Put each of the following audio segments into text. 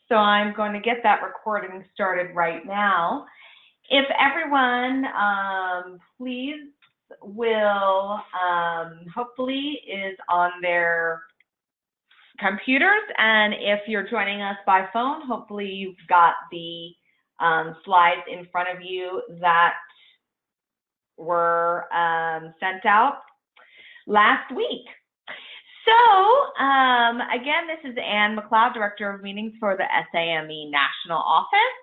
So I'm going to get that recording started right now. If everyone, please will, hopefully is on their computers, and if you're joining us by phone, hopefully you've got the slides in front of you that were sent out last week. So again, this is Ann McLeod, Director of Meetings for the SAME National Office,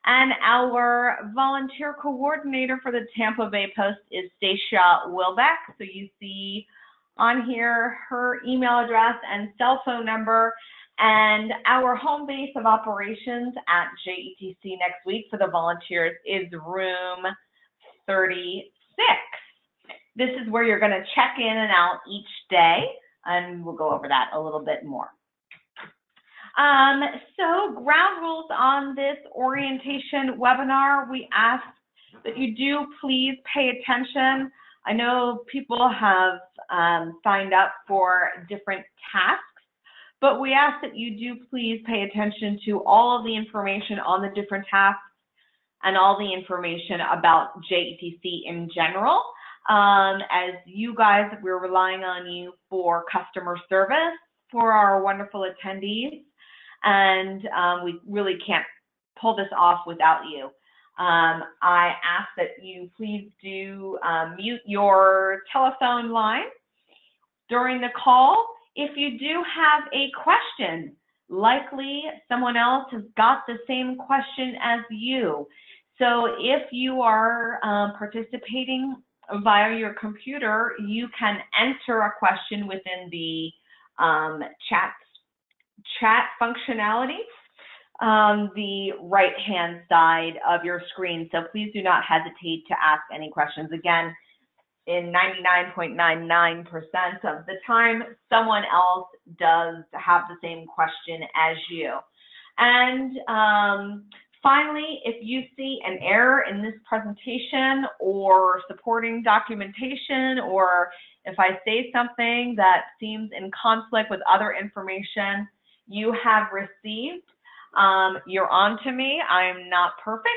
and our volunteer coordinator for the Tampa Bay Post is Stacia Wilbeck. So you see on here her email address and cell phone number, and our home base of operations at JETC next week for the volunteers is room 36. This is where you're going to check in and out each day, and we'll go over that a little bit more. So ground rules on this orientation webinar, we ask that you do please pay attention. I know people have signed up for different tasks, but we ask that you do please pay attention to all of the information on the different tasks and all the information about JETC in general. As you guys, we're relying on you for customer service for our wonderful attendees, and we really can't pull this off without you. I ask that you please do mute your telephone line during the call. If you do have a question, likely someone else has got the same question as you. So if you are participating via your computer, you can enter a question within the chat functionality on the right-hand side of your screen. So please do not hesitate to ask any questions. Again, in 99.99% of the time, someone else does have the same question as you. And finally, if you see an error in this presentation or supporting documentation, or if I say something that seems in conflict with other information you have received, you're on to me. I'm not perfect.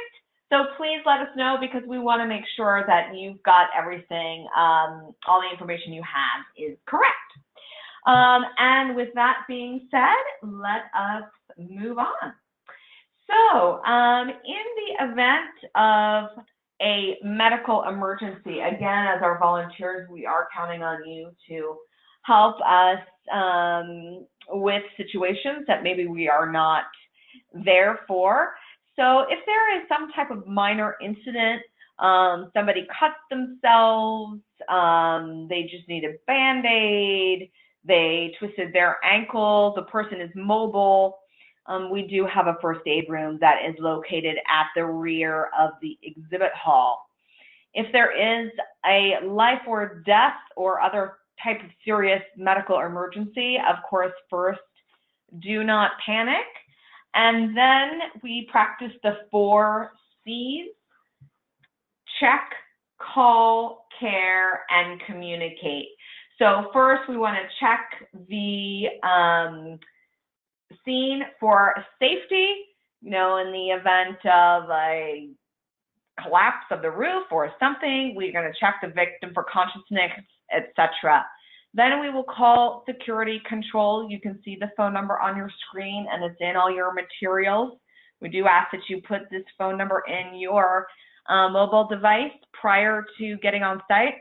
So please let us know, because we want to make sure that you've got everything, all the information you have is correct. And with that being said, let us move on. So in the event of a medical emergency, again, as our volunteers, we are counting on you to help us with situations that maybe we are not there for. So if there is some type of minor incident, somebody cuts themselves, they just need a Band-Aid, they twisted their ankle, the person is mobile, we do have a first aid room that is located at the rear of the exhibit hall. If there is a life or death or other type of serious medical emergency, of course, first, do not panic. And then we practice the 4 C's: check, call, care, and communicate. So first, we want to check the scene for safety, you know, in the event of a collapse of the roof or something, we're going to check the victim for consciousness, etc. Then we will call security control. You can see the phone number on your screen, and it's in all your materials. We do ask that you put this phone number in your mobile device prior to getting on site.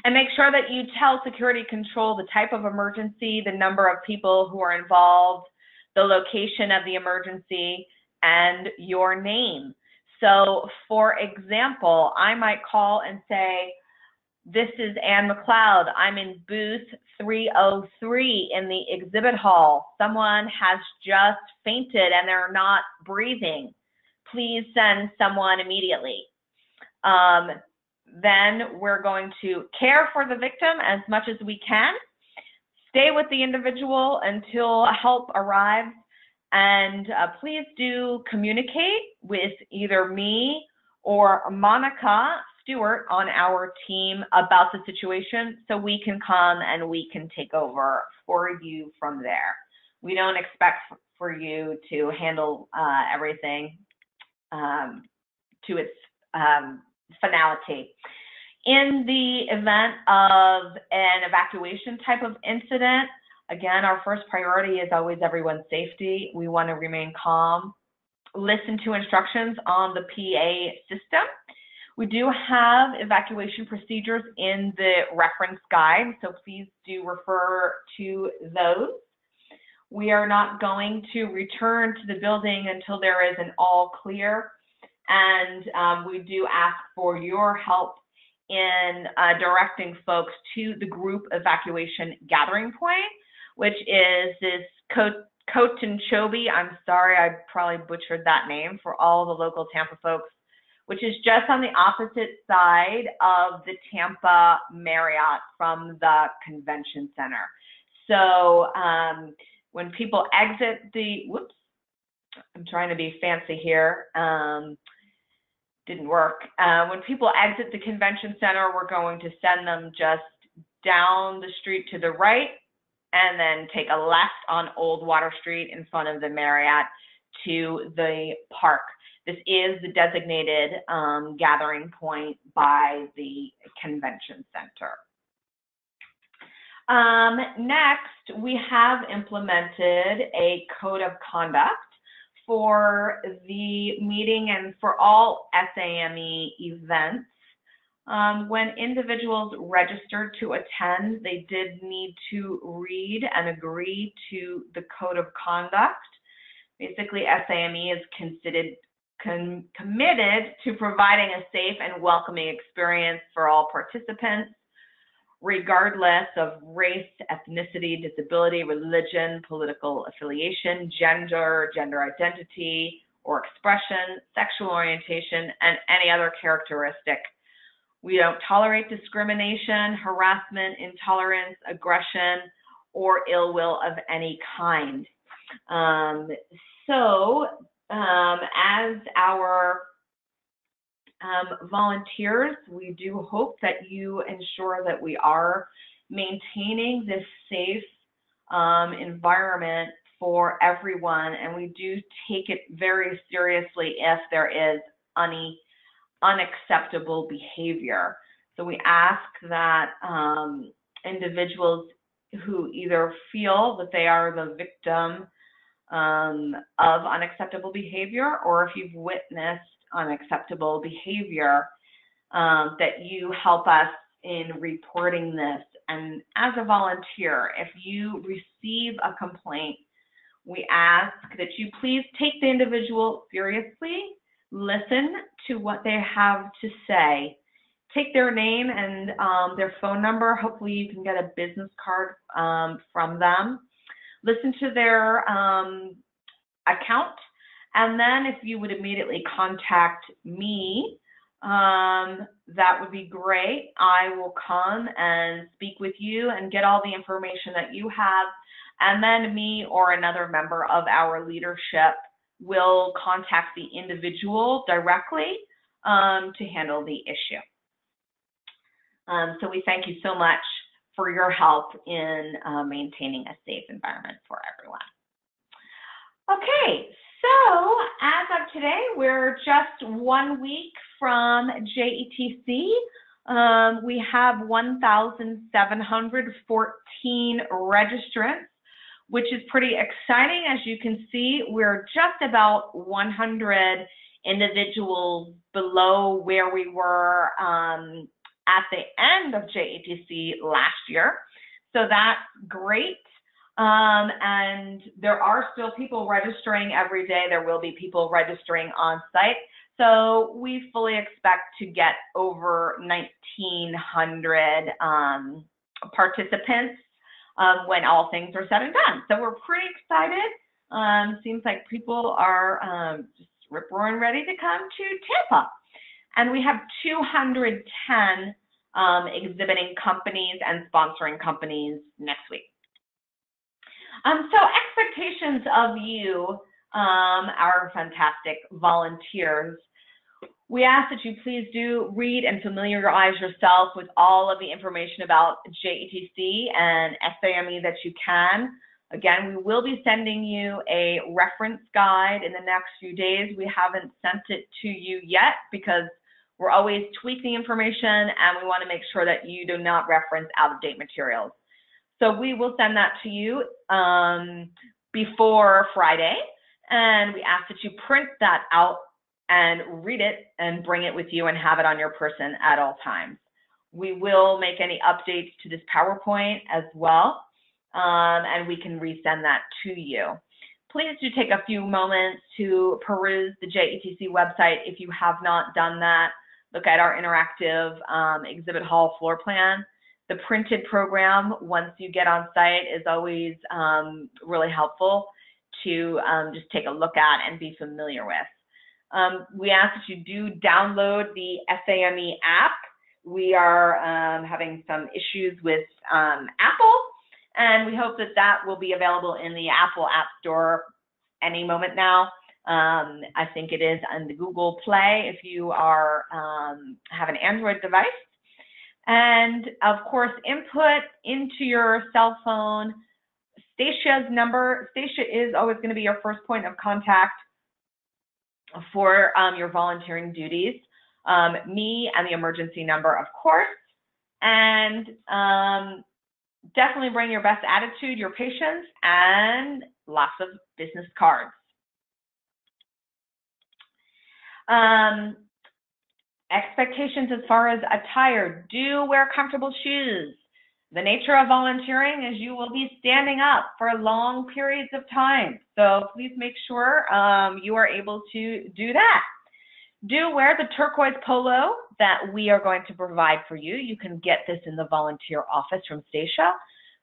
And make sure that you tell security control the type of emergency, the number of people who are involved, the location of the emergency, and your name. So, for example, I might call and say, this is Ann McLeod. I'm in booth 303 in the exhibit hall. Someone has just fainted and they're not breathing. Please send someone immediately. Then we're going to care for the victim as much as we can. Stay with the individual until help arrives. And please do communicate with either me or Monica Stewart on our team about the situation so we can come and we can take over for you from there. We don't expect for you to handle everything to its finality. In the event of an evacuation type of incident, again, our first priority is always everyone's safety. We want to remain calm, listen to instructions on the PA system. We do have evacuation procedures in the reference guide, so please do refer to those. We are not going to return to the building until there is an all clear, and we do ask for your help in directing folks to the group evacuation gathering point, which is this Cotonchobe. I'm sorry, I probably butchered that name for all the local Tampa folks, which is just on the opposite side of the Tampa Marriott from the convention center. So when people exit the, whoops, I'm trying to be fancy here. Didn't work. When people exit the convention center, we're going to send them just down the street to the right and then take a left on Old Water Street in front of the Marriott to the park. This is the designated gathering point by the convention center. Next, we have implemented a code of conduct for the meeting and for all SAME events. When individuals registered to attend, they did need to read and agree to the code of conduct. Basically, SAME is committed to providing a safe and welcoming experience for all participants, regardless of race, ethnicity, disability, religion, political affiliation, gender, gender identity or expression, sexual orientation, and any other characteristic. We don't tolerate discrimination, harassment, intolerance, aggression, or ill will of any kind. As our volunteers, we do hope that you ensure that we are maintaining this safe environment for everyone, and we do take it very seriously if there is unacceptable behavior. So we ask that individuals who either feel that they are the victim of unacceptable behavior, or if you've witnessed unacceptable behavior, that you help us in reporting this. And as a volunteer, if you receive a complaint, we ask that you please take the individual seriously, listen to what they have to say, take their name and their phone number. Hopefully you can get a business card from them. Listen to their account, and then if you would immediately contact me, that would be great. I will come and speak with you and get all the information that you have, and then me or another member of our leadership will contact the individual directly to handle the issue. So we thank you so much for your help in maintaining a safe environment for everyone. Okay, so as of today, we're just 1 week from JETC. We have 1,714 registrants, which is pretty exciting. As you can see, we're just about 100 individuals below where we were at the end of JETC last year. So that's great. And there are still people registering every day. There will be people registering on site. So we fully expect to get over 1,900 participants when all things are said and done. So we're pretty excited. Seems like people are just rip-roaring ready to come to Tampa. And we have 210 exhibiting companies and sponsoring companies next week. So expectations of you, our fantastic volunteers. We ask that you please do read and familiarize yourself with all of the information about JETC and SAME that you can. Again, we will be sending you a reference guide in the next few days. We haven't sent it to you yet because we're always tweaking information and we want to make sure that you do not reference out-of-date materials. So we will send that to you before Friday, and we ask that you print that out and read it and bring it with you and have it on your person at all times. We will make any updates to this PowerPoint as well, and we can resend that to you. Please do take a few moments to peruse the JETC website if you have not done that. Look at our interactive exhibit hall floor plan. The printed program, once you get on site, is always really helpful to just take a look at and be familiar with. We ask that you do download the SAME app. We are having some issues with Apple, and we hope that that will be available in the Apple App Store any moment now. I think it is on the Google Play if you are have an Android device. And of course, input into your cell phone Stacia's number. Stacia is always going to be your first point of contact for your volunteering duties. Me and the emergency number, of course. And definitely bring your best attitude, your patience, and lots of business cards. Expectations as far as attire: do wear comfortable shoes. The nature of volunteering is you will be standing up for long periods of time, so please make sure you are able to do that. Do wear the turquoise polo that we are going to provide for you. You can get this in the volunteer office from Stacia.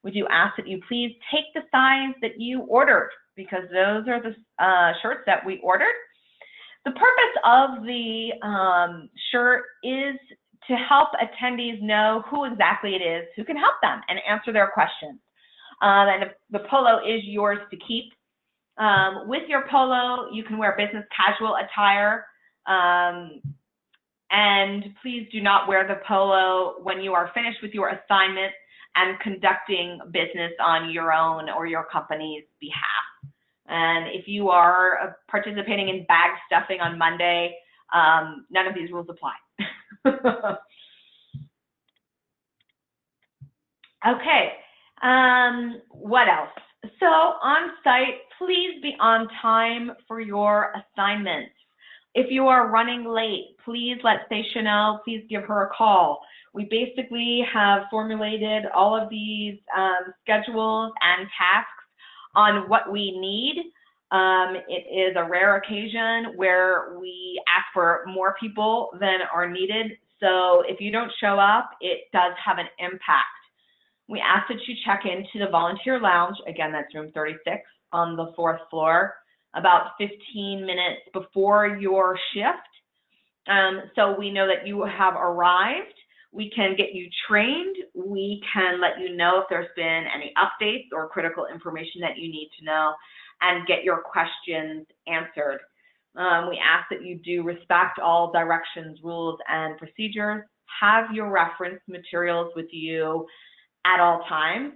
We do ask that you please take the size that you ordered, because those are the shirts that we ordered. The purpose of the shirt is to help attendees know who exactly it is who can help them and answer their questions. And the polo is yours to keep. With your polo, you can wear business casual attire. And please do not wear the polo when you are finished with your assignment and conducting business on your own or your company's behalf. And if you are participating in bag stuffing on Monday, none of these rules apply. Okay, what else? So on site, please be on time for your assignments. If you are running late, please let Stacia know. Please give her a call. We basically have formulated all of these schedules and tasks on what we need. It is a rare occasion where we ask for more people than are needed. So if you don't show up, it does have an impact. We ask that you check into the volunteer lounge. Again, that's room 36 on the 4th floor, about 15 minutes before your shift. So we know that you have arrived. We can get you trained. We can let you know if there's been any updates or critical information that you need to know, and get your questions answered. We ask that you do respect all directions, rules, and procedures. Have your reference materials with you at all times.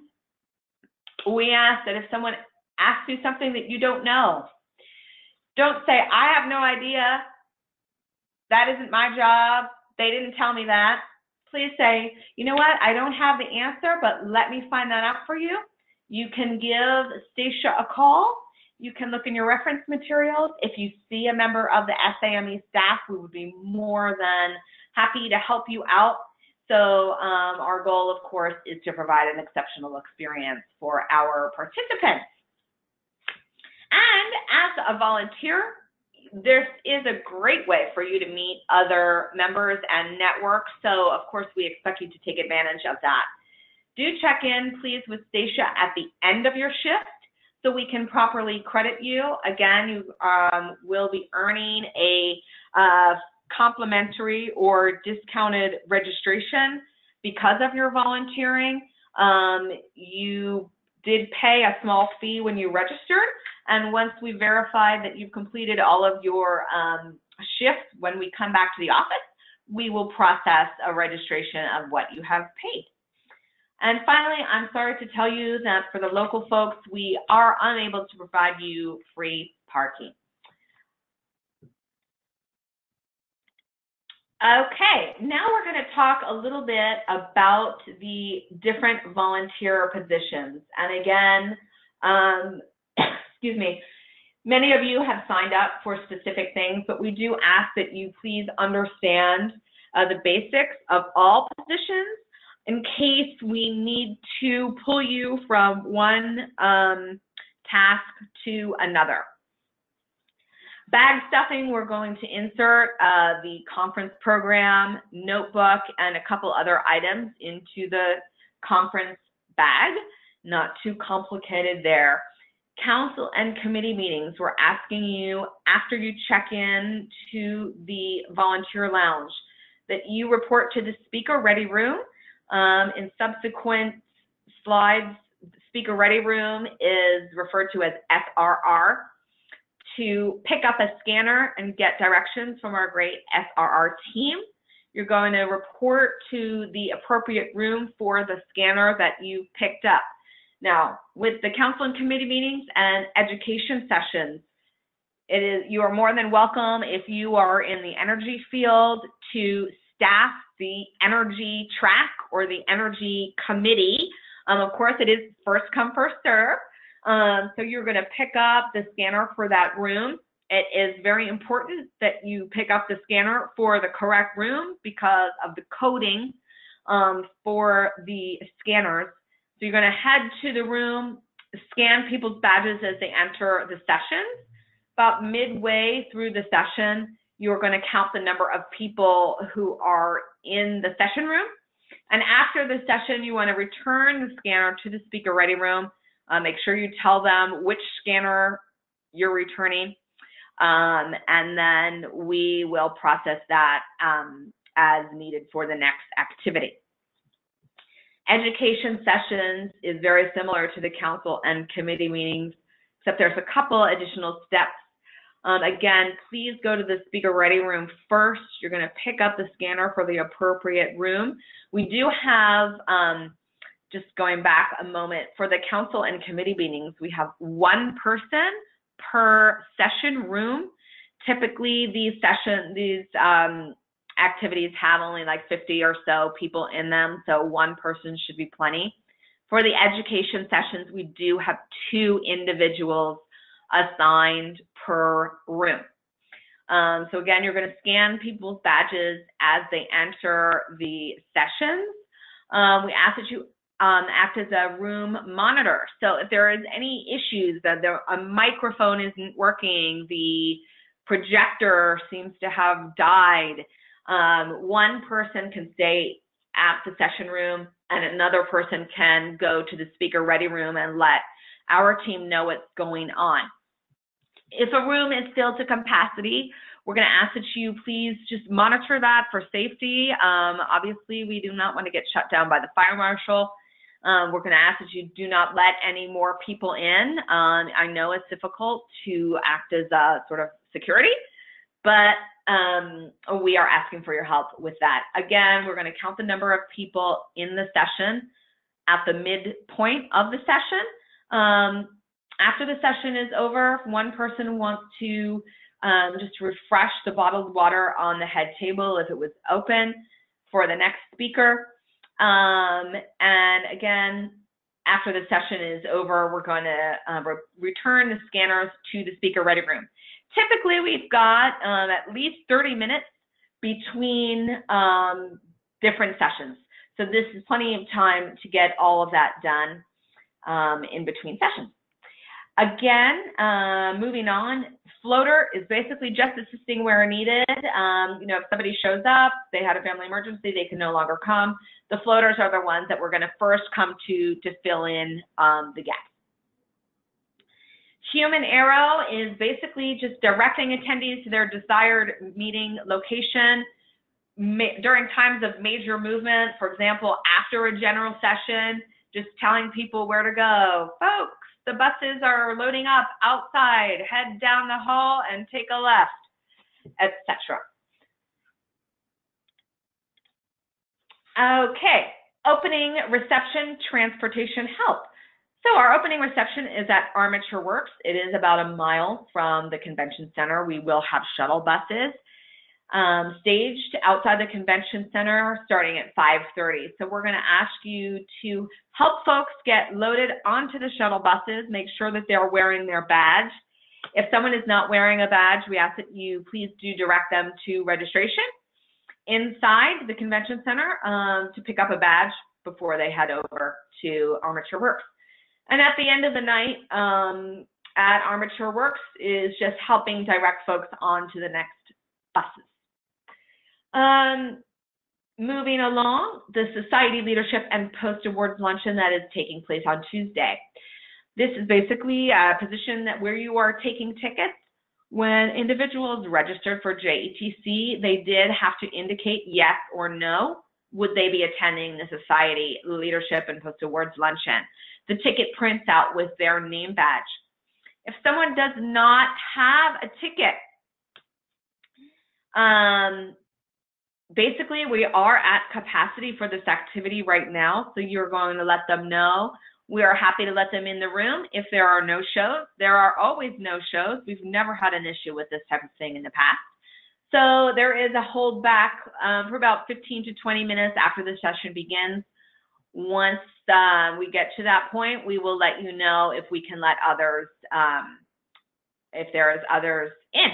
We ask that if someone asks you something that you don't know, don't say, I have no idea, that isn't my job, they didn't tell me that. Please say, you know what, I don't have the answer, but let me find that out for you. You can give Stacia a call. You can look in your reference materials. If you see a member of the SAME staff, we would be more than happy to help you out. So our goal, of course, is to provide an exceptional experience for our participants. And as a volunteer, this is a great way for you to meet other members and network. So, of course, we expect you to take advantage of that. Do check in, please, with Stacia at the end of your shift so we can properly credit you. Again, you will be earning a complimentary or discounted registration because of your volunteering. You did pay a small fee when you registered, and once we verify that you've completed all of your shifts, when we come back to the office, we will process a registration of what you have paid. And finally, I'm sorry to tell you that for the local folks, we are unable to provide you free parking. Okay, now we're going to talk a little bit about the different volunteer positions. And again, excuse me, many of you have signed up for specific things, but we do ask that you please understand the basics of all positions in case we need to pull you from one task to another. Bag stuffing, we're going to insert the conference program, notebook, and a couple other items into the conference bag. Not too complicated there. Council and committee meetings, we're asking you after you check in to the volunteer lounge that you report to the speaker ready room. In subsequent slides, speaker ready room is referred to as SRR. To pick up a scanner and get directions from our great SRR team. You're going to report to the appropriate room for the scanner that you picked up. Now, with the council and committee meetings and education sessions, you are more than welcome if you are in the energy field to staff the energy track or the energy committee. Of course, it is first come, first serve. So you're going to pick up the scanner for that room. It is very important that you pick up the scanner for the correct room because of the coding for the scanners. So you're going to head to the room, scan people's badges as they enter the session. About midway through the session, you're going to count the number of people who are in the session room. And after the session, you want to return the scanner to the speaker ready room. Make sure you tell them which scanner you're returning, and then we will process that as needed for the next activity. Education sessions is very similar to the council and committee meetings, except there's a couple additional steps. Again, please go to the speaker ready room first. You're going to pick up the scanner for the appropriate room. We do have just going back a moment, for the council and committee meetings, we have one person per session room. Typically, these activities have only like 50 or so people in them, so one person should be plenty. For the education sessions, we do have 2 individuals assigned per room. So again, you're going to scan people's badges as they enter the sessions. We ask that you act as a room monitor. So if there is any issues, that a microphone isn't working, the projector seems to have died, one person can stay at the session room and another person can go to the speaker ready room and let our team know what's going on. If a room is filled to capacity, we're going to ask that you please just monitor that for safety. Obviously, we do not want to get shut down by the fire marshal. We're going to ask that you do not let any more people in. I know it's difficult to act as a sort of security, but we are asking for your help with that. Again, we're going to count the number of people in the session at the midpoint of the session. After the session is over, if one person wants to just refresh the bottled water on the head table if it was open for the next speaker. And again, after the session is over, we're going to return the scanners to the speaker ready room. Typically, we've got at least 30 minutes between different sessions. So this is plenty of time to get all of that done in between sessions. Again, moving on, floater is basically just assisting where needed. You know, if somebody shows up, they had a family emergency, they can no longer come. The floaters are the ones that we're going to first come to fill in the gaps. Human arrow is basically just directing attendees to their desired meeting location during times of major movement. For example, after a general session, just telling people where to go. Folks, the buses are loading up outside, head down the hall and take a left, etc. Okay, Opening reception, transportation help. So our opening reception is at Armature Works. It is about a mile from the convention center. We will have shuttle buses staged outside the convention center starting at 5:30. So we're going to ask you to help folks get loaded onto the shuttle buses, make sure that they're wearing their badge. If someone is not wearing a badge, we ask that you please do direct them to registration inside the convention center to pick up a badge before they head over to Armature Works. And at the end of the night at Armature Works is just helping direct folks on to the next buses. Moving along, the Society Leadership and Post-Awards Luncheon that is taking place on Tuesday. This is basically a position that where you are taking tickets. When individuals registered for JETC, they did have to indicate yes or no, would they be attending the Society Leadership and Post-Awards Luncheon. The ticket prints out with their name badge. If someone does not have a ticket, basically we are at capacity for this activity right now, so you're going to let them know. We are happy to let them in the room if there are no shows. There are always no shows. We've never had an issue with this type of thing in the past. So there is a holdback for about 15 to 20 minutes after the session begins. Once we get to that point, we will let you know if we can let others, if there is others in.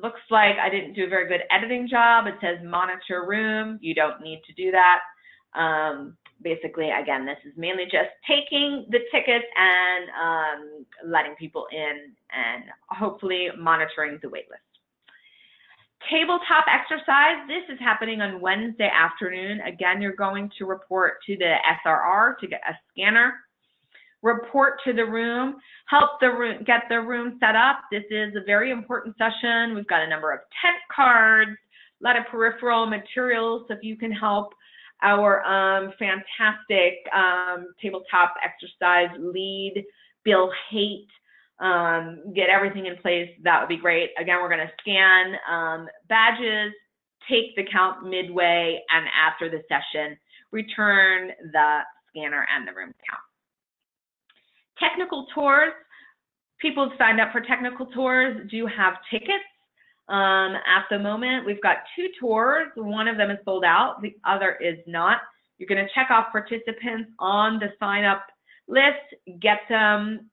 Looks like I didn't do a very good editing job. It says monitor room. You don't need to do that. Basically, again, this is mainly just taking the tickets and letting people in and hopefully monitoring the wait list. Tabletop exercise. This is happening on Wednesday afternoon. Again, you're going to report to the SRR to get a scanner. Report to the room, help the room, get the room set up. This is a very important session. We've got a number of tent cards, a lot of peripheral materials. So if you can help our fantastic tabletop exercise lead, Bill Haight, get everything in place, that would be great. Again, we're going to scan badges, take the count midway, and after the session, return the scanner and the room count. Technical tours. People who've signed up for technical tours do have tickets. At the moment, we've got 2 tours. One of them is sold out. The other is not. You're going to check off participants on the sign-up list, get them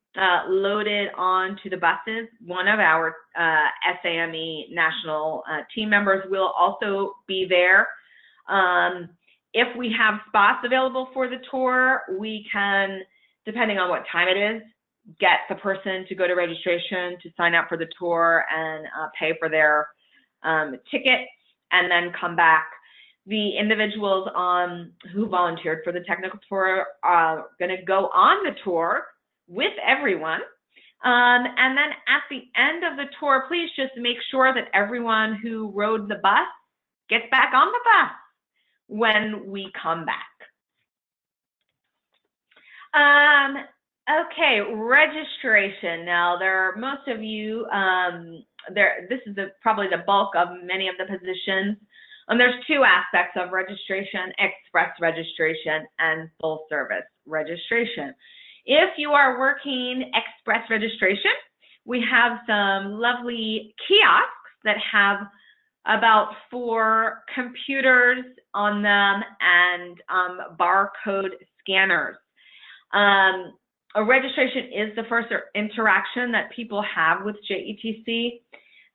loaded onto the buses. One of our SAME national team members will also be there. If we have spots available for the tour, we can, depending on what time it is, get the person to go to registration to sign up for the tour and pay for their ticket and then come back. The individuals who volunteered for the technical tour are going to go on the tour with everyone. And then at the end of the tour, please just make sure that everyone who rode the bus gets back on the bus when we come back. Okay, registration. Now, most of you, this is probably the bulk of many of the positions. There's 2 aspects of registration: express registration and full service registration. If you are working express registration, we have some lovely kiosks that have about 4 computers on them and barcode scanners. A registration is the first interaction that people have with JETC,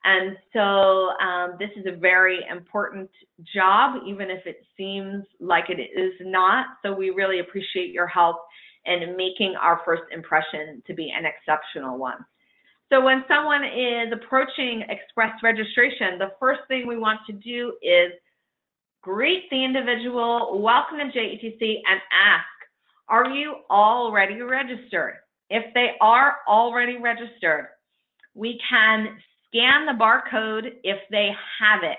and so this is a very important job, even if it seems like it is not. So we really appreciate your help in making our first impression to be an exceptional one. So when someone is approaching express registration, the first thing we want to do is greet the individual, welcome to JETC, and ask, are you already registered? If they are already registered, we can scan the barcode if they have it.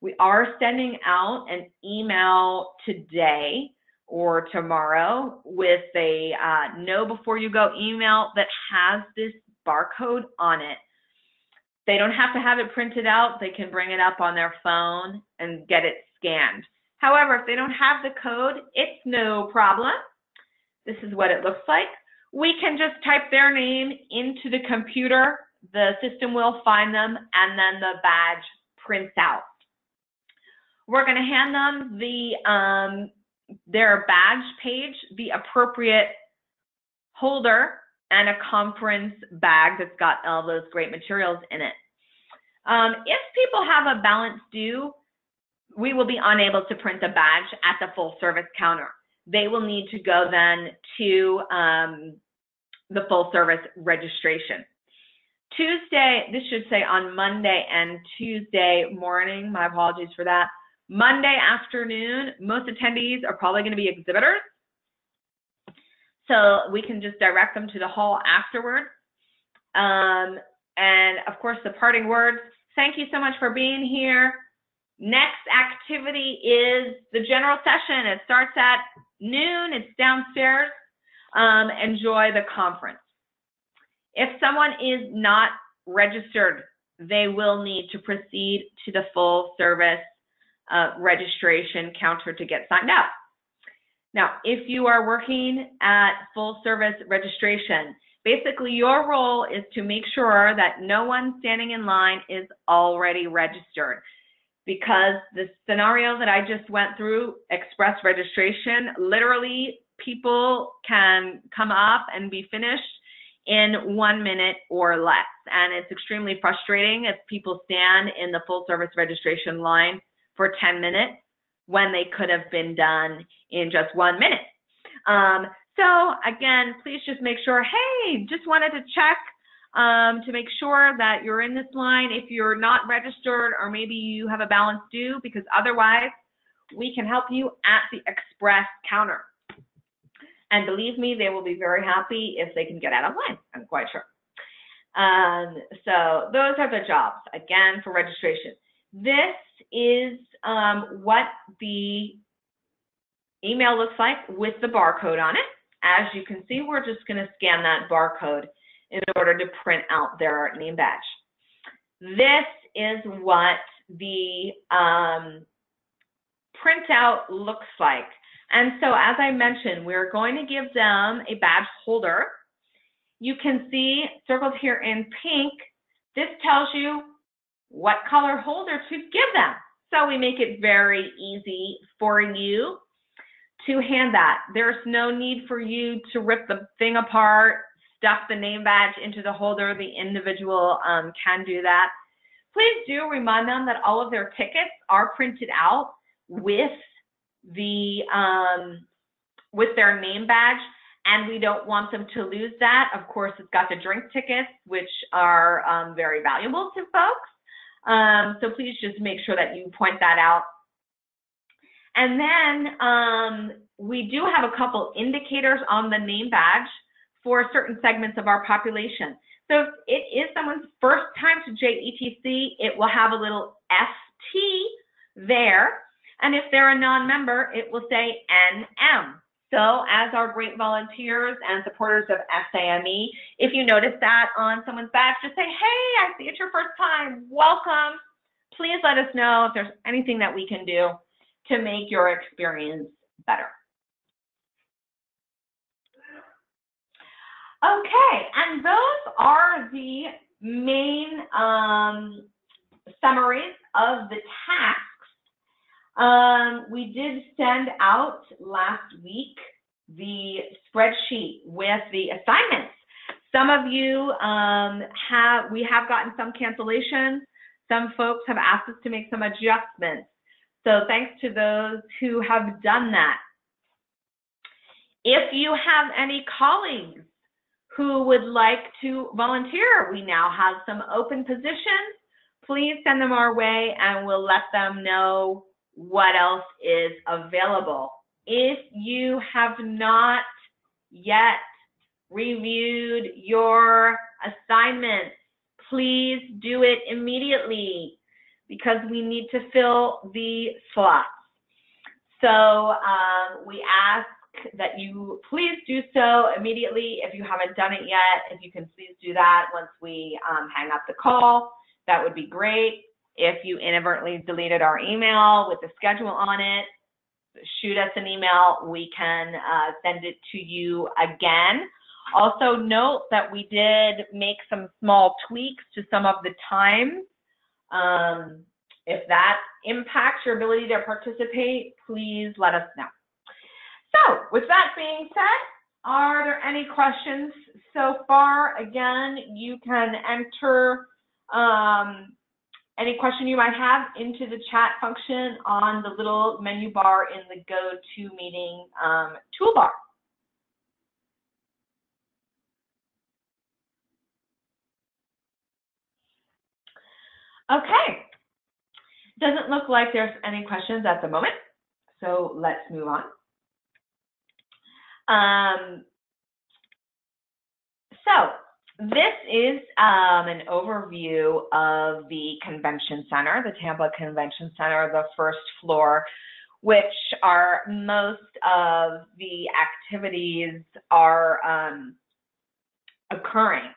We are sending out an email today or tomorrow with a know before you go email that has this barcode on it. They don't have to have it printed out. They can bring it up on their phone and get it scanned. However, if they don't have the code, it's no problem. This is what it looks like. We can just type their name into the computer. The system will find them, and then the badge prints out. We're going to hand them their badge page, the appropriate holder, and a conference bag that's got all those great materials in it. If people have a balance due, we will be unable to print a badge at the full service counter. They will need to go then to the full service registration. Tuesday, this should say on Monday and Tuesday morning, my apologies for that. Monday afternoon, most attendees are probably going to be exhibitors. So we can just direct them to the hall afterwards. And of course, the parting words, thank you so much for being here. Next activity is the general session. It starts at noon. It's downstairs. Enjoy the conference. If someone is not registered, they will need to proceed to the full service registration counter to get signed up. Now, if you are working at full service registration, basically your role is to make sure that no one standing in line is already registered, because the scenario that I just went through, express registration, literally people can come up and be finished in 1 minute or less. And it's extremely frustrating if people stand in the full service registration line for 10 minutes when they could have been done in just 1 minute. So again, please just make sure, hey, just wanted to check to make sure that you're in this line if you're not registered, or maybe you have a balance due, because otherwise we can help you at the express counter. And believe me, they will be very happy if they can get out of line, I'm quite sure. So those are the jobs, again, for registration. This is what the email looks like with the barcode on it. As you can see, we're just going to scan that barcode in order to print out their name badge. This is what the printout looks like. And so, as I mentioned, we're going to give them a badge holder. You can see circled here in pink, this tells you what color holder to give them. So we make it very easy for you to hand that. There's no need for you to rip the thing apart, stuff the name badge into the holder. The individual can do that. Please do remind them that all of their tickets are printed out with their name badge, and we don't want them to lose that. Of course, it's got the drink tickets, which are very valuable to folks. So please just make sure that you point that out. And then we do have a couple indicators on the name badge for certain segments of our population. So if it is someone's first time to JETC, it will have a little ST there. And if they're a non-member, it will say NM. So as our great volunteers and supporters of SAME, if you notice that on someone's badge, just say, hey, I see it's your first time, welcome. Please let us know if there's anything that we can do to make your experience better. Okay, and those are the main summaries of the tasks. We did send out last week the spreadsheet with the assignments. Some of you we have gotten some cancellations. Some folks have asked us to make some adjustments. So thanks to those who have done that. If you have any colleagues who would like to volunteer, we now have some open positions. Please send them our way and we'll let them know what else is available. If you have not yet reviewed your assignments, please do it immediately because we need to fill the slots. So we ask that you please do so immediately. If you haven't done it yet, if you can please do that once we hang up the call, that would be great. If you inadvertently deleted our email with the schedule on it, shoot us an email. We can send it to you again. Also note that we did make some small tweaks to some of the times. If that impacts your ability to participate, please let us know. So with that being said, are there any questions so far? Again, you can enter any question you might have into the chat function on the little menu bar in the GoToMeeting toolbar. Okay, doesn't look like there's any questions at the moment, so let's move on. So this is an overview of the convention center, the Tampa Convention Center, the first floor, which are most of the activities are occurring.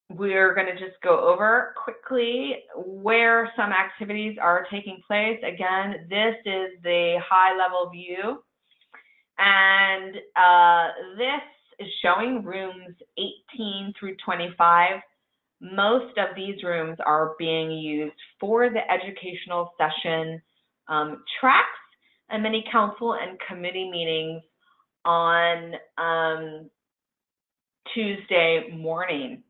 We're going to just go over quickly where some activities are taking place. Again, this is the high-level view, and this is showing rooms 18 through 25. Most of these rooms are being used for the educational session tracks and many council and committee meetings on Tuesday morning.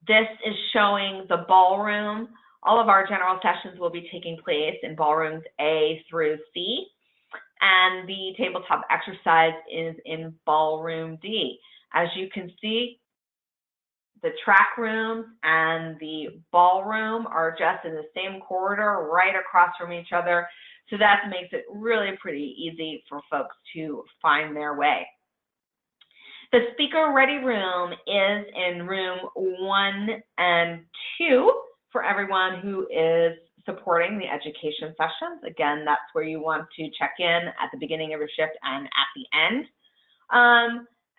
This is showing the ballroom. All of our general sessions will be taking place in ballrooms A through C, and the tabletop exercise is in ballroom D. As you can see, the track rooms and the ballroom are just in the same corridor right across from each other, so that makes it really pretty easy for folks to find their way. The speaker ready room is in room 1 and 2 for everyone who is supporting the education sessions. Again, that's where you want to check in at the beginning of your shift and at the end.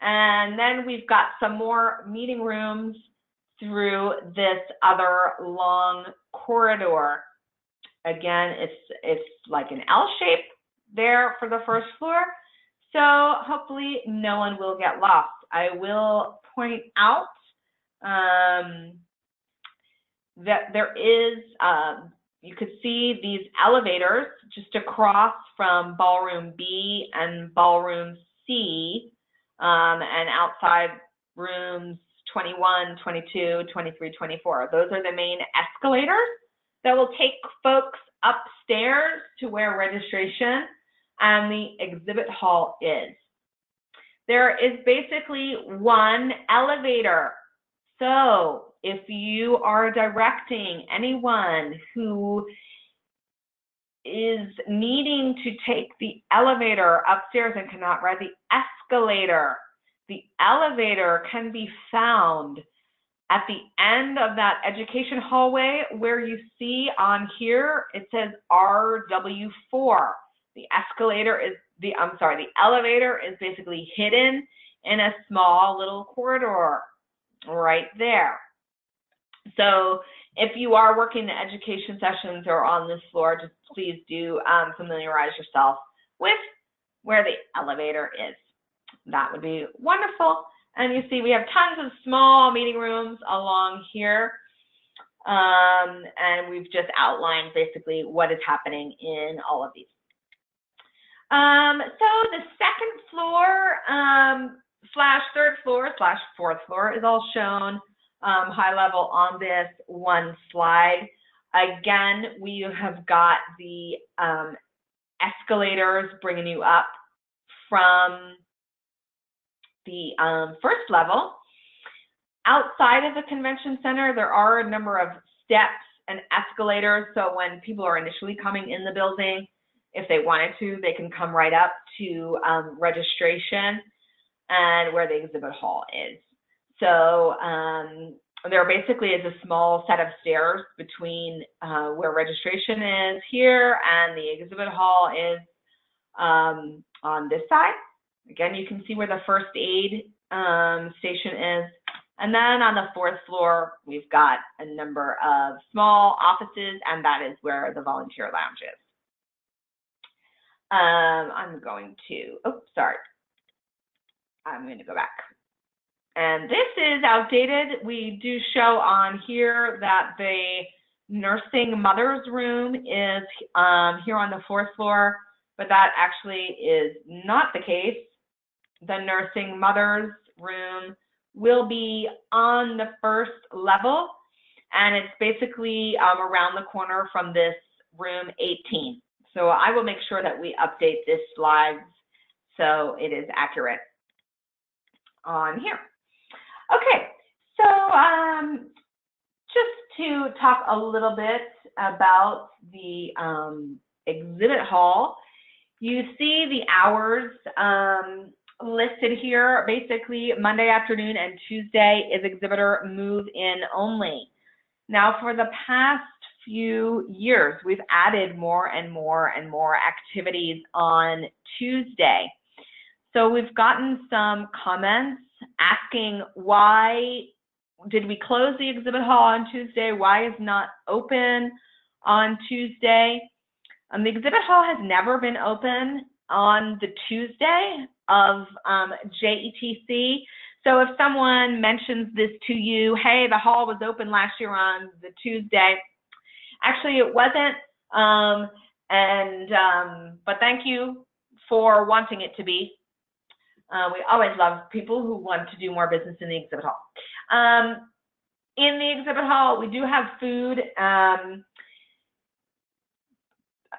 And then we've got some more meeting rooms through this other long corridor. Again, it's like an L shape there for the first floor. So hopefully no one will get lost. I will point out that there is, you could see these elevators just across from ballroom B and ballroom C, and outside rooms 21, 22, 23, 24. Those are the main escalators that will take folks upstairs to where registration and the exhibit hall is. There is basically one elevator. So if you are directing anyone who is needing to take the elevator upstairs and cannot ride the elevator can be found at the end of that education hallway where you see on here, it says RW4. The escalator is the elevator is basically hidden in a small little corridor right there. So if you are working the education sessions or on this floor, just please do familiarize yourself with where the elevator is. That would be wonderful. And you see we have tons of small meeting rooms along here. And we've just outlined basically what is happening in all of these. So the second floor slash third floor slash fourth floor is all shown high level on this one slide. Again, we have got the escalators bringing you up from the first level. Outside of the convention center, there are a number of steps and escalators. So when people are initially coming in the building, if they wanted to, they can come right up to registration and where the exhibit hall is. So there basically is a small set of stairs between where registration is here and the exhibit hall is on this side. Again, you can see where the first aid station is, And then on the 4th floor, we've got a number of small offices, and that is where the volunteer lounge is. I'm going to go back. And this is outdated. We do show on here that the nursing mother's room is here on the 4th floor, but that actually is not the case. The nursing mother's room will be on the 1st level, and it's basically around the corner from this room 18. So I will make sure that we update this slide so it is accurate on here. Okay, so just to talk a little bit about the exhibit hall, you see the hours listed here. Basically, Monday afternoon and Tuesday is exhibitor move-in only. Now, for the past few years, we've added more and more and more activities on Tuesday. So we've gotten some comments asking, why did we close the exhibit hall on Tuesday? Why is not open on Tuesday? The exhibit hall has never been open on the Tuesday of JETC. So if someone mentions this to you, hey, the hall was open last year on the Tuesday, actually it wasn't, but thank you for wanting it to be. We always love people who want to do more business in the exhibit hall. In the exhibit hall, we do have food.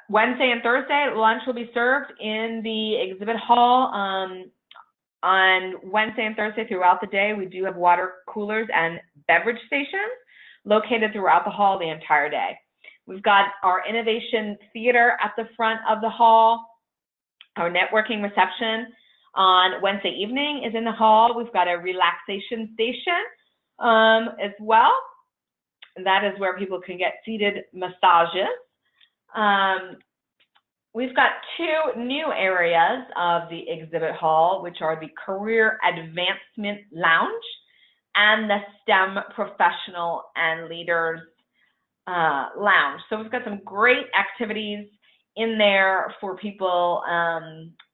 Wednesday and Thursday, lunch will be served in the exhibit hall. On Wednesday and Thursday throughout the day, we do have water coolers and beverage stations located throughout the hall the entire day. We've got our innovation theater at the front of the hall. Our networking reception on Wednesday evening is in the hall. We've got a relaxation station as well. That is where people can get seated massages. We've got 2 new areas of the exhibit hall, which are the Career Advancement Lounge and the STEM Professional and Leaders Lounge. So we've got some great activities in there for people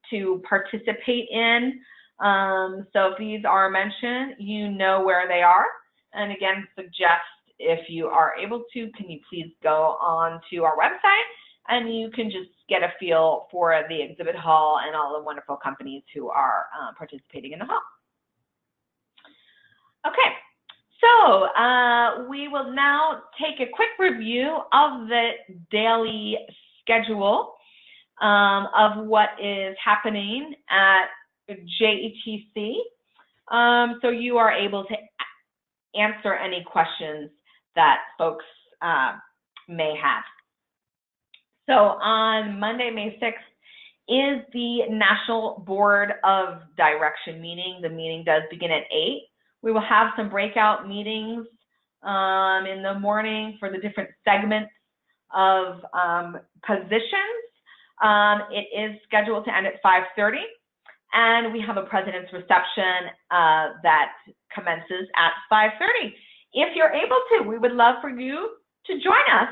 to participate in. So if these are mentioned, you know where they are. And again, suggest if you are able to, can you please go on to our website and you can just get a feel for the exhibit hall and all the wonderful companies who are participating in the hall. Okay, so we will now take a quick review of the daily schedule of what is happening at JETC, so you are able to answer any questions that folks may have. So on Monday, May 6th, is the National Board of Direction meeting. The meeting does begin at 8. We will have some breakout meetings in the morning for the different segments of positions. It is scheduled to end at 5:30, and we have a president's reception that commences at 5:30. If you're able to, we would love for you to join us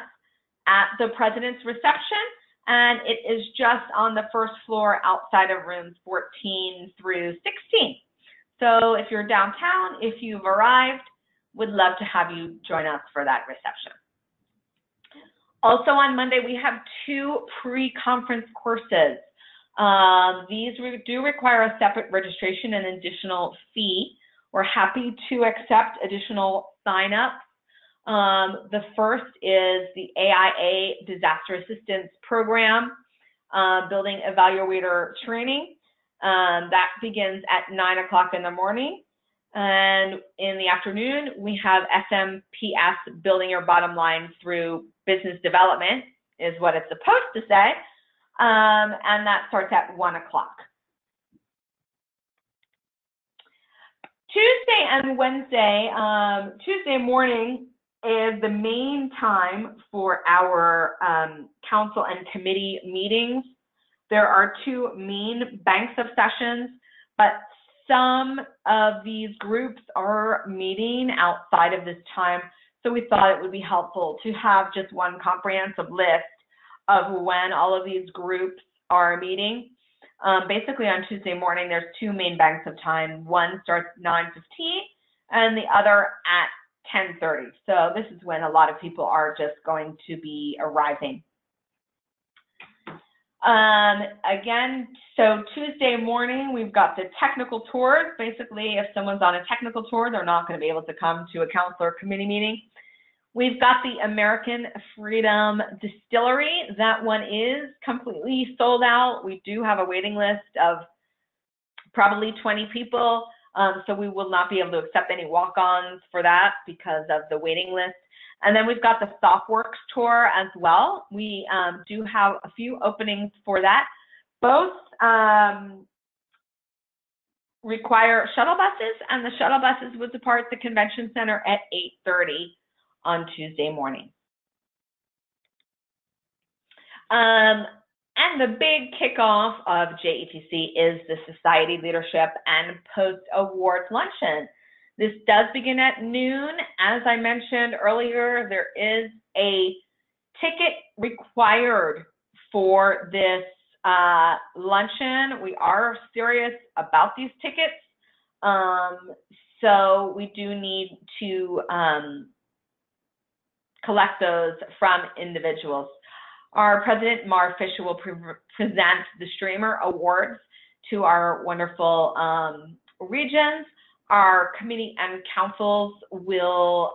at the president's reception, and it is just on the 1st floor outside of rooms 14 through 16. So if you're downtown, if you've arrived, would love to have you join us for that reception. Also on Monday, we have 2 pre-conference courses. These do require a separate registration and additional fee. We're happy to accept additional sign-ups. The first is the AIA Disaster Assistance Program, Building Evaluator Training. That begins at 9 o'clock in the morning. And in the afternoon, we have SMPS, Building Your Bottom Line Through Business Development, is what it's supposed to say. And that starts at 1 o'clock. Tuesday and Wednesday, Tuesday morning is the main time for our council and committee meetings. There are 2 main banks of sessions, but some of these groups are meeting outside of this time, so we thought it would be helpful to have just one comprehensive list of when all of these groups are meeting. Basically on Tuesday morning, there's two main banks of time. One starts at 9:15 and the other at 10:30. So this is when a lot of people are just going to be arriving. Again, so Tuesday morning, we've got the technical tours. Basically, if someone's on a technical tour, they're not going to be able to come to a council or committee meeting. We've got the American Freedom Distillery. That one is completely sold out. We do have a waiting list of probably 20 people, so we will not be able to accept any walk-ons for that because of the waiting list. And then we've got the Softworks tour as well. We do have a few openings for that. Both require shuttle buses, and the shuttle buses will depart the convention center at 8:30 on Tuesday morning. And the big kickoff of JETC is the Society Leadership and Post-Awards Luncheon. This does begin at noon. As I mentioned earlier, there is a ticket required for this luncheon. We are serious about these tickets, so we do need to collect those from individuals. Our President, Mar Fisher, will present the Streamer Awards to our wonderful regions. Our committee and councils will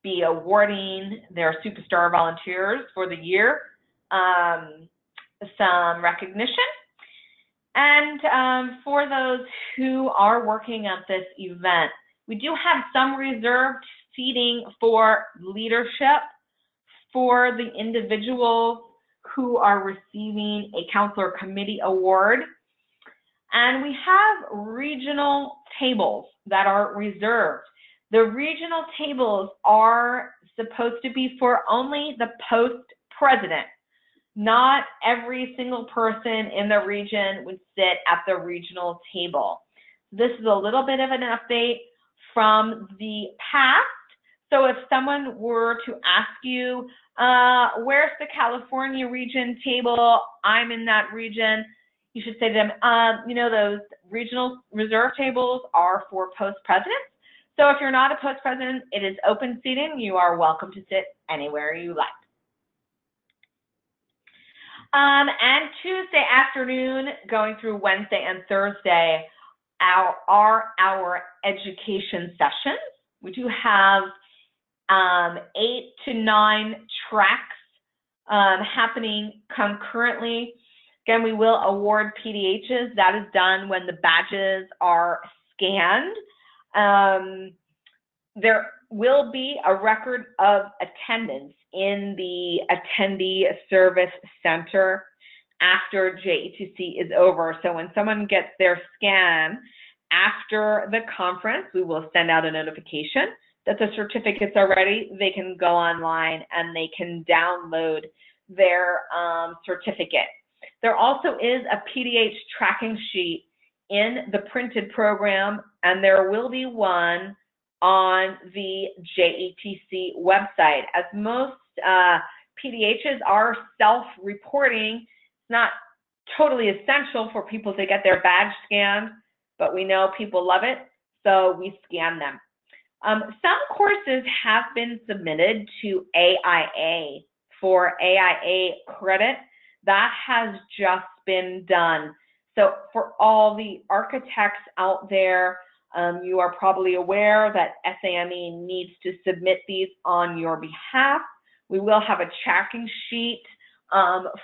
be awarding their superstar volunteers for the year some recognition. And for those who are working at this event, we do have some reserved seating for leadership for the individuals who are receiving a council or committee award. And we have regional tables that are reserved. The regional tables are supposed to be for only the post president. Not every single person in the region would sit at the regional table. This is a little bit of an update from the past. So if someone were to ask you, where's the California region table? I'm in that region. You should say to them, you know, those regional reserve tables are for post-presidents. So if you're not a post-president, it is open seating. You are welcome to sit anywhere you like. And Tuesday afternoon, going through Wednesday and Thursday, are our education sessions. We do have 8 to 9 tracks happening concurrently. Again, we will award PDHs. That is done when the badges are scanned. There will be a record of attendance in the attendee service center after JETC is over. So when someone gets their scan after the conference, we will send out a notification that the certificates are ready. They can go online and they can download their certificate. There also is a PDH tracking sheet in the printed program, and there will be one on the JETC website. As most PDHs are self-reporting, it's not totally essential for people to get their badge scanned, but we know people love it, so we scan them. Some courses have been submitted to AIA for AIA credit. That has just been done. So for all the architects out there, you are probably aware that SAME needs to submit these on your behalf. We will have a tracking sheet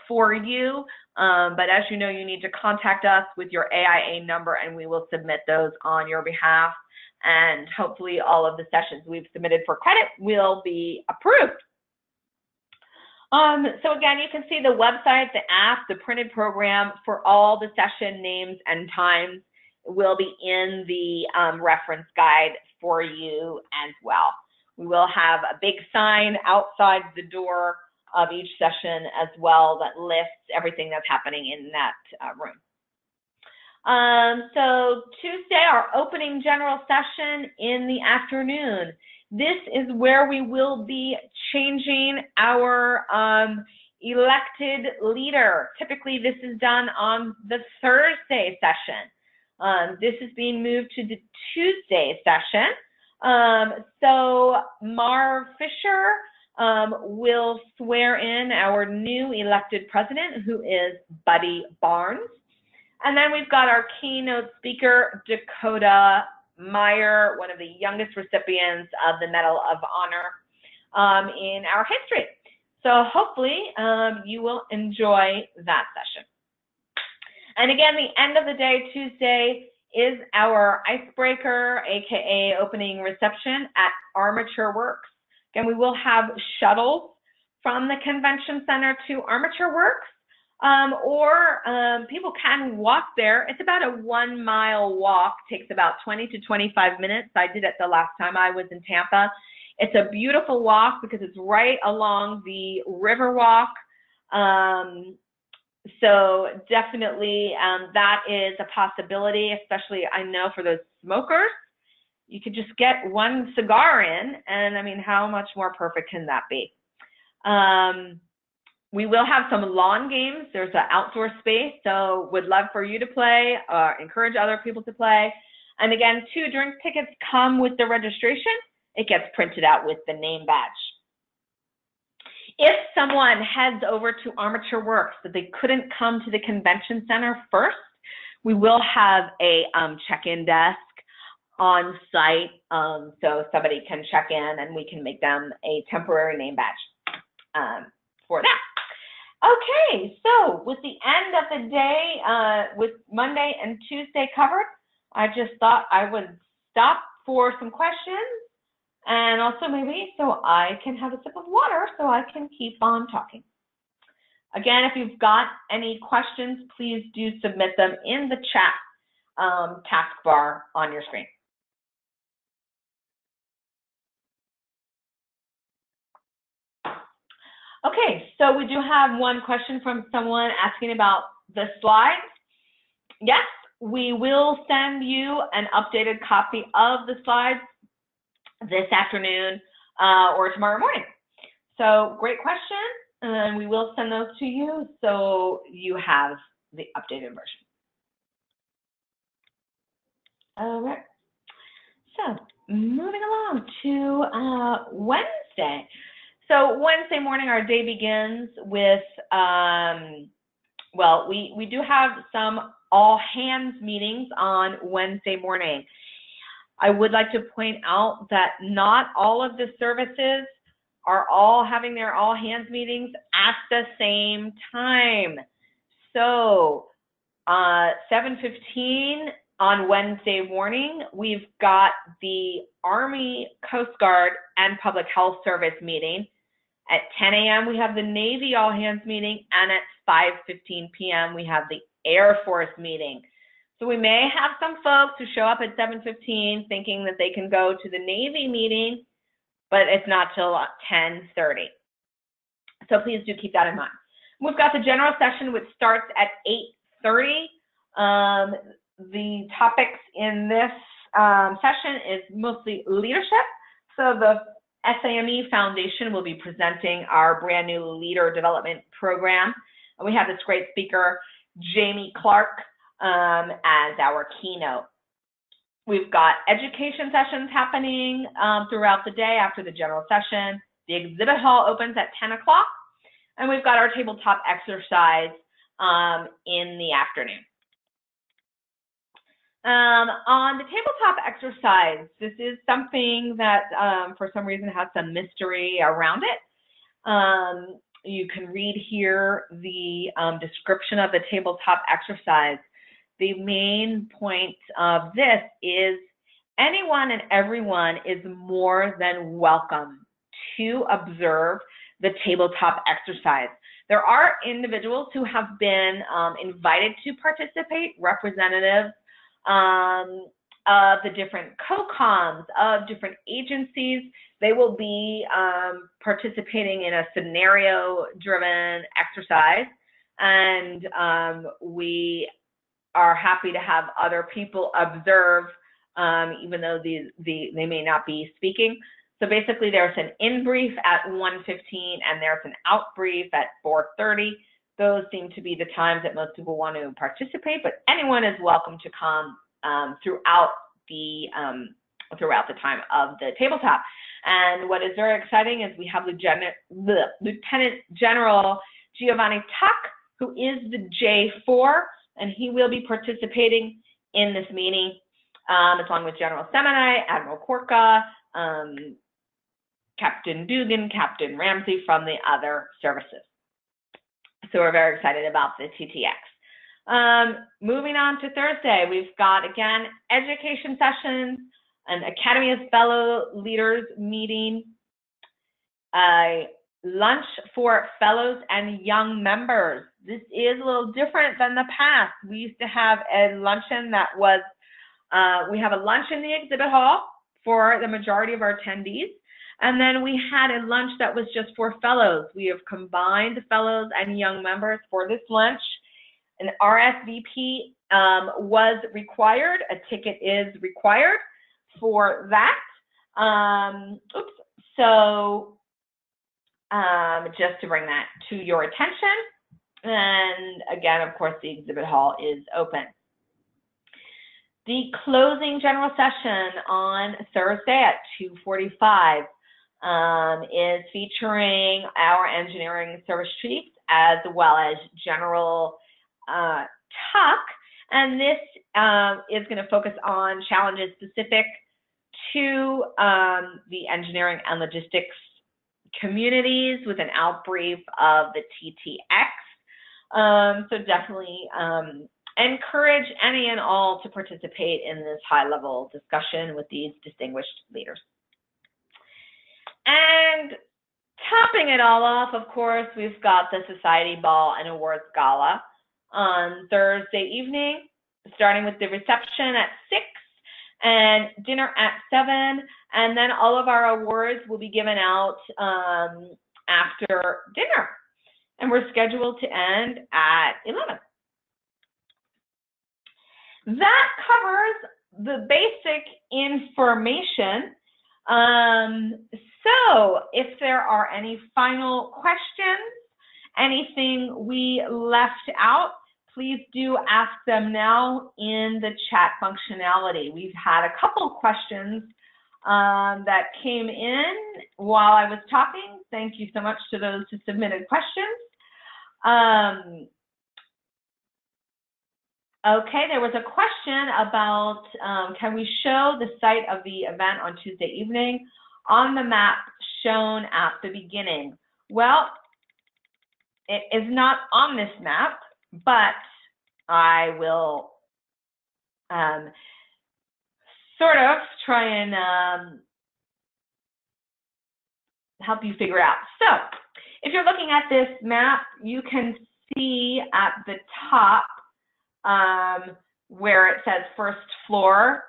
for you, but as you know, you need to contact us with your AIA number and we will submit those on your behalf. And hopefully all of the sessions we've submitted for credit will be approved. So again, you can see the website, the app, the printed program for all the session names and times will be in the reference guide for you as well. We will have a big sign outside the door of each session as well that lists everything that's happening in that room. So Tuesday, our opening general session in the afternoon. This is where we will be changing our elected leader. Typically, this is done on the Thursday session. This is being moved to the Tuesday session. So Marv Fisher will swear in our new elected president, who is Buddy Barnes. And then we've got our keynote speaker, Dakota Meyer, one of the youngest recipients of the Medal of Honor in our history. So hopefully you will enjoy that session. And again, the end of the day, Tuesday, is our icebreaker, aka opening reception at Armature Works. Again, we will have shuttles from the convention center to Armature Works. Or people can walk there. It's about a 1 mile walk, takes about 20 to 25 minutes. I did it the last time I was in Tampa. It's a beautiful walk because it's right along the Riverwalk. So definitely that is a possibility, especially I know for those smokers. You could just get one cigar in, and I mean, how much more perfect can that be? We will have some lawn games. There's an outdoor space, so would love for you to play or encourage other people to play. And again, 2 drink tickets come with the registration. It gets printed out with the name badge. If someone heads over to Armature Works that they couldn't come to the convention center first, we will have a check-in desk on site, so somebody can check in and we can make them a temporary name badge for that. Okay, so with the end of the day, with Monday and Tuesday covered, I just thought I would stop for some questions and also maybe so I can have a sip of water so I can keep on talking. Again, if you've got any questions, please do submit them in the chat taskbar on your screen. Okay, so we do have one question from someone asking about the slides. Yes, we will send you an updated copy of the slides this afternoon or tomorrow morning. So great question, and we will send those to you so you have the updated version. All right, so moving along to Wednesday. So Wednesday morning, our day begins with, well, we do have some all hands meetings on Wednesday morning. I would like to point out that not all of the services are all having their all hands meetings at the same time. So 7:15 on Wednesday morning, we've got the Army, Coast Guard, and Public Health Service meeting. At 10 a.m., we have the Navy all hands meeting, and at 5:15 p.m., we have the Air Force meeting. So we may have some folks who show up at 7:15 thinking that they can go to the Navy meeting, but it's not till 10:30. So please do keep that in mind. We've got the general session, which starts at 8:30. The topics in this session is mostly leadership. So the SAME Foundation will be presenting our brand new leader development program. And we have this great speaker, Jamie Clark, as our keynote. We've got education sessions happening throughout the day after the general session. The exhibit hall opens at 10 o'clock. And we've got our tabletop exercise in the afternoon. On the tabletop exercise, this is something that for some reason has some mystery around it. You can read here the description of the tabletop exercise. The main point of this is anyone and everyone is more than welcome to observe the tabletop exercise. There are individuals who have been invited to participate, representatives of the different COCOMs, of different agencies. They will be participating in a scenario-driven exercise, and we are happy to have other people observe, even though they may not be speaking. So basically there's an in brief at 1:15 and there's an out brief at 4:30. Those seem to be the times that most people want to participate, but anyone is welcome to come throughout the time of the tabletop. And what is very exciting is we have Lieutenant General Giovanni Tuck, who is the J4, and he will be participating in this meeting, along with General Seminai, Admiral Korka, Captain Dugan, Captain Ramsey from the other services. So we're very excited about the TTX. Moving on to Thursday, we've got, again, education sessions, an Academy of Fellow Leaders meeting, lunch for fellows and young members. This is a little different than the past. We used to have a luncheon that was, we have a lunch in the exhibit hall for the majority of our attendees. And then we had a lunch that was just for fellows. We have combined fellows and young members for this lunch. An RSVP was required. A ticket is required for that. So just to bring that to your attention. And again, of course, the exhibit hall is open. The closing general session on Thursday at 2:45 is featuring our engineering service chiefs as well as General Tuck, and this is going to focus on challenges specific to the engineering and logistics communities with an outbrief of the TTX. So definitely encourage any and all to participate in this high-level discussion with these distinguished leaders. And topping it all off, of course, we've got the Society Ball and Awards Gala on Thursday evening, starting with the reception at 6 and dinner at 7, and then all of our awards will be given out after dinner, and we're scheduled to end at 11. That covers the basic information. So if there are any final questions, anything we left out, please do ask them now in the chat functionality. We've had a couple questions that came in while I was talking. Thank you so much to those who submitted questions. Okay, there was a question about can we show the site of the event on Tuesday evening on the map shown at the beginning? Well, it is not on this map, but I will sort of try and help you figure out. So if you're looking at this map, you can see at the top where it says first floor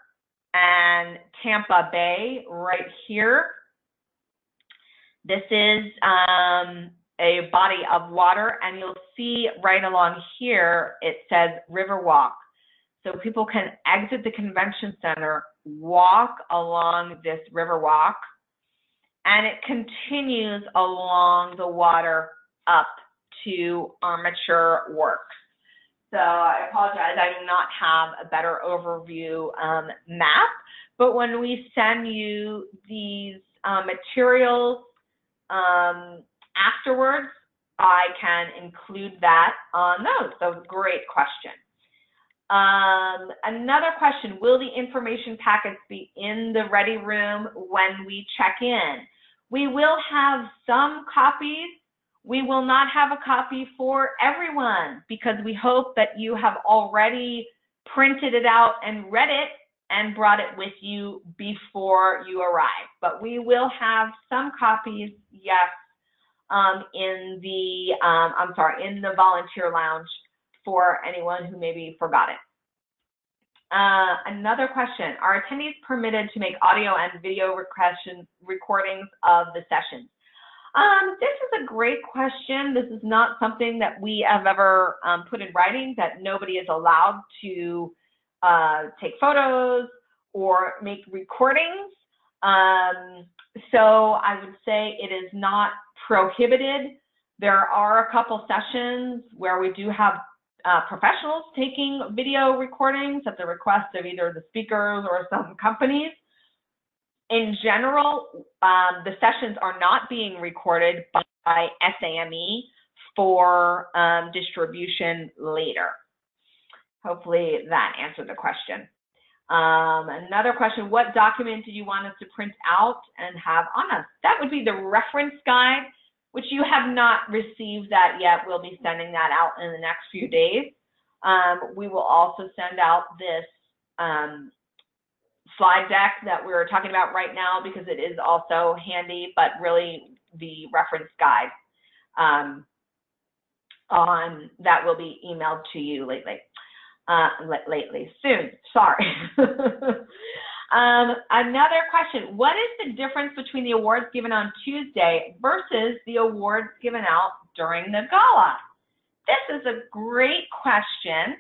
and Tampa Bay right here. This is a body of water, and you'll see right along here it says Riverwalk. So people can exit the convention center, walk along this Riverwalk, and it continues along the water up to Armature Works. So I apologize, I do not have a better overview map, but when we send you these materials afterwards, I can include that on those. So great question. Another question, will the information packets be in the ready room when we check in? We will have some copies. We will not have a copy for everyone because we hope that you have already printed it out and read it and brought it with you before you arrive. But we will have some copies, yes, in the volunteer lounge for anyone who maybe forgot it. Another question, are attendees permitted to make audio and video recordings of the sessions? This is a great question. This is not something that we have ever put in writing, that nobody is allowed to take photos or make recordings. So I would say it is not prohibited. There are a couple sessions where we do have professionals taking video recordings at the request of either the speakers or some companies. In general, the sessions are not being recorded by SAME for distribution later. Hopefully that answered the question. Another question, what document do you want us to print out and have on us? That would be the reference guide, which you have not received that yet. We'll be sending that out in the next few days. We will also send out this slide deck that we're talking about right now, because it is also handy, but really the reference guide on that will be emailed to you soon, sorry. Another question, what is the difference between the awards given on Tuesday versus the awards given out during the gala? This is a great question.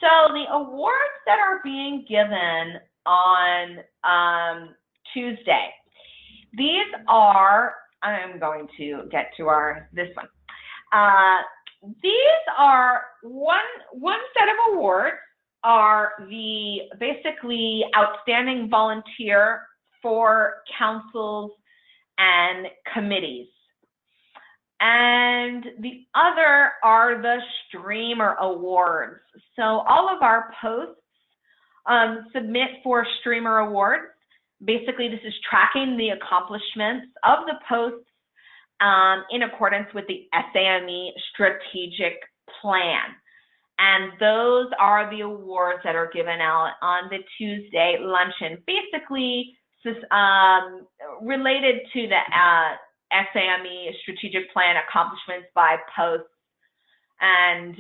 So the awards that are being given on Tuesday, these are, I'm going to get to this one. These are one set of awards are the basically outstanding volunteer for councils and committees. And the other are the streamer awards. So all of our posts submit for streamer awards. Basically, this is tracking the accomplishments of the posts in accordance with the SAME strategic plan. And those are the awards that are given out on the Tuesday luncheon, basically related to the SAME strategic plan accomplishments by posts and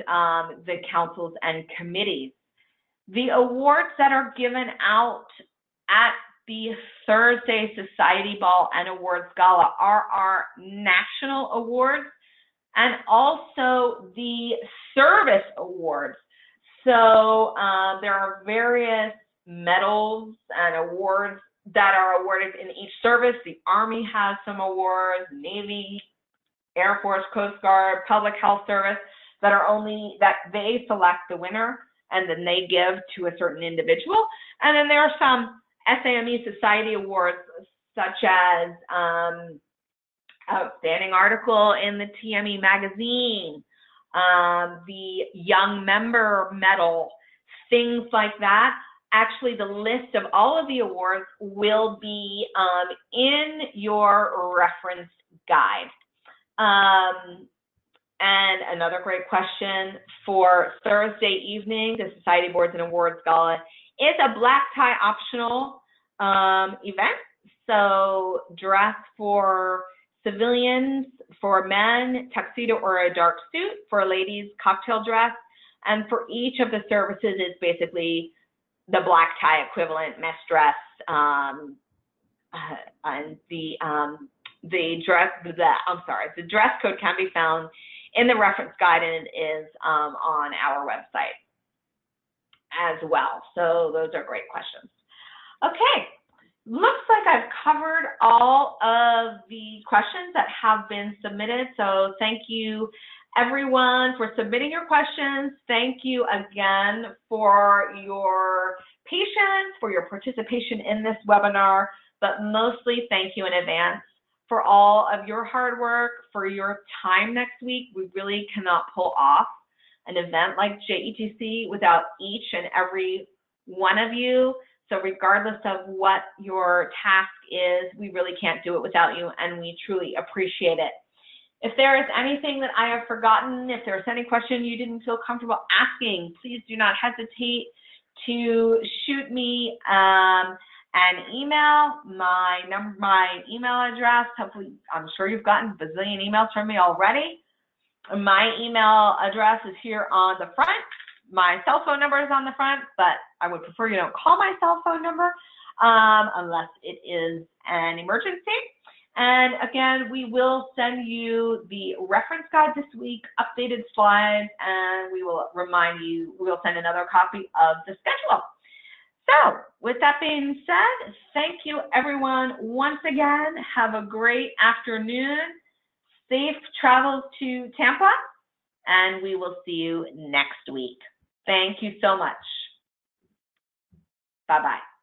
the councils and committees. The awards that are given out at the Thursday Society Ball and Awards Gala are our national awards and also the service awards. So there are various medals and awards that are awarded in each service. The Army has some awards, Navy, Air Force, Coast Guard, Public Health Service, that they select the winner and then they give to a certain individual. And then there are some SAME Society awards, such as Outstanding Article in the TME magazine, the Young Member Medal, things like that. Actually, the list of all of the awards will be in your reference guide. And another great question for Thursday evening, the Society Boards and Awards Gala is a black tie optional event. So dress for civilians, for men, tuxedo or a dark suit, for ladies, cocktail dress, and for each of the services is basically the black tie equivalent, mess dress, and the dress code can be found in the reference guide, and it is on our website as well. So those are great questions. Okay, looks like I've covered all of the questions that have been submitted. So thank you everyone for submitting your questions. Thank you again for your patience, for your participation in this webinar, but mostly thank you in advance for all of your hard work, for your time next week. We really cannot pull off an event like JETC without each and every one of you. So regardless of what your task is, we really can't do it without you, and we truly appreciate it. If there is anything that I have forgotten, if there's any question you didn't feel comfortable asking, please do not hesitate to shoot me an email. My email address, hopefully, I'm sure you've gotten a bazillion emails from me already. My email address is here on the front. My cell phone number is on the front, but I would prefer you don't call my cell phone number unless it is an emergency. And again, we will send you the reference guide this week, updated slides, and we will remind you, we'll send another copy of the schedule. So with that being said, thank you everyone once again. Have a great afternoon. Safe travels to Tampa, and we will see you next week. Thank you so much. Bye-bye.